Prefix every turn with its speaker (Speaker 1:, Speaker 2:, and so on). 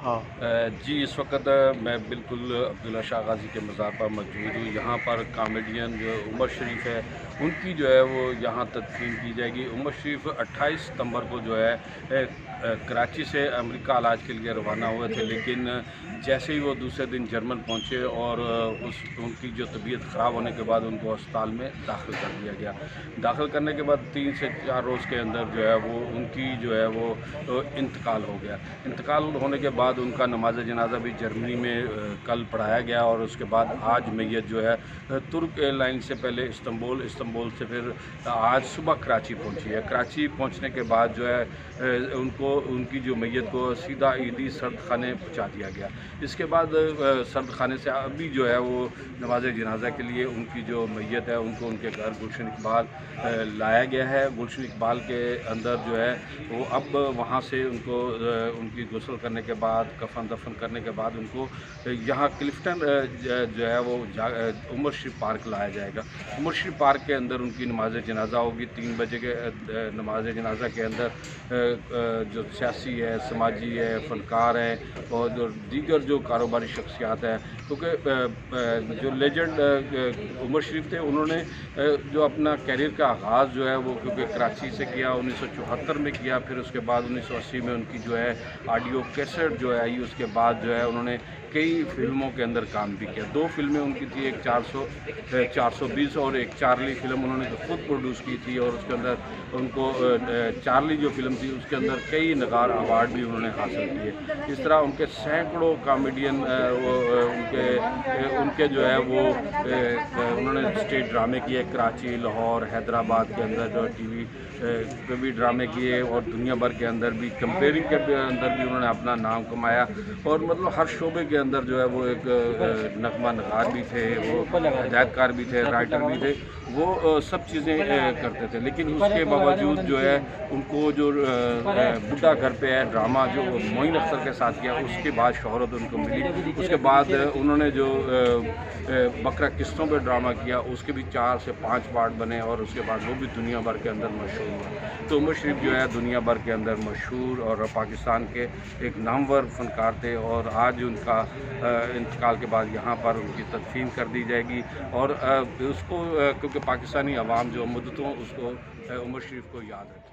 Speaker 1: ہاں
Speaker 2: جی اس وقت میں بالکل عبداللہ شاہ غازی کے مزار پر موجود ہوں۔ یہاں پر کامیڈین جو عمر شریف ہے ان کی جو ہے وہ یہاں تدفین کی جائے گی۔ عمر شریف 28 ستمبر کو جو ہے کراچی سے امریکہ علاج کے لیے روانہ ہوئے تھے، لیکن جیسے ہی وہ دوسرے دن جرمن پہنچے اور ان کی جو طبیعت خراب ہونے کے بعد ان کو اسپتال میں داخل کر دیا گیا۔ داخل کرنے کے بعد 3 سے 4 روز کے اندر جو ہے وہ ان کی جو ہے وہ انتقال ہو گیا۔ انتقال ہونے کے بعد ان کا نماز جنازہ بھی جرمنی میں کل پڑھایا گیا، اور اس کے بعد آج میت جو ہے ترک ایئر لائن سے پہلے استنبول سے پھر آج صبح کراچی پہنچی ہے۔ کراچی پہنچنے کے بعد جو ہے ان کی جو میت کو سیدھا عیدی سرد خانے پہنچا دیا گیا۔ اس کے بعد سرد خانے سے ابھی جو ہے وہ نماز جنازہ کے لیے ان کی جو میت ہے ان کو ان کے گھر گلشن اقبال لایا گیا ہے۔ گلشن اقبال کے اندر جو ہے وہ اب وہاں سے ان کو ان کی غسل کرنے کے بعد کفن دفن کرنے کے بعد ان کو یہاں کلفٹن جو ہے وہ عمر شریف پارک لایا جائے گا۔ عمر شریف پارک کے اندر ان کی نماز جنازہ ہوگی 3 بجے کے نماز جنازہ کے اندر جو سیاسی ہے، سماجی ہے، فنکار ہیں اور دیگر جو کاروباری شخصیات ہیں، کیونکہ جو لیجنڈ عمر شریف تھے انہوں نے جو اپنا کیریئر کا آغاز جو ہے وہ کیونکہ کراچی سے کیا، 1974 میں کیا، پھر اس کے بعد 1980 میں ان کی جو ہے آڈیو کیسٹ جو ہے آئی، اس کے بعد جو ہے انہوں نے کئی فلموں کے اندر کام بھی کیا۔ 2 فلمیں ان کی تھی، ایک 420 اور ایک چارلی فلم انہوں نے خود پروڈیوس کی تھی، اور اس کے اندر ان کو چارلی جو فلم تھی اس کے اندر کئی نگار ایوارڈ بھی انہوں نے حاصل کیے۔ اس طرح ان کے سینکڑوں کامیڈین ان کے جو ہے وہ انہوں نے اسٹیج ڈرامے کیے، کراچی، لاہور، حیدرآباد کے اندر جو ٹی وی پہ بھی ڈرامے کیے، اور دنیا بھر کے اندر بھی کمپیئرنگ کے اندر بھی انہوں نے اپنا نام کمایا، اور مطلب ہر شعبے کے اندر جو ہے وہ ایک نغمہ نگار بھی تھے، وہ ہدایت کار بھی تھے، رائٹر بھی تھے، وہ سب چیزیں کرتے تھے۔ لیکن اس کے باوجود جو ہے ان کو جو بڈھا گھر پہ ہے ڈرامہ جو معین اختر کے ساتھ کیا، اس کے بعد شہرت ان کو ملی۔ اس کے بعد انہوں نے جو بکرا قسطوں پہ ڈرامہ کیا، اس کے بھی 4 سے 5 پارٹ بنے، اور اس کے بعد وہ بھی دنیا بھر کے اندر مشہور ہوا۔ تو عمر شریف جو ہے دنیا بھر کے اندر مشہور اور پاکستان کے ایک نامور فنکار تھے، اور آج ان کا انتقال کے بعد یہاں پر ان کی تدفین کر دی جائے گی، اور اس کو کیونکہ پاکستانی عوام جو مدتوں اس کو عمر شریف کو یاد رکھے۔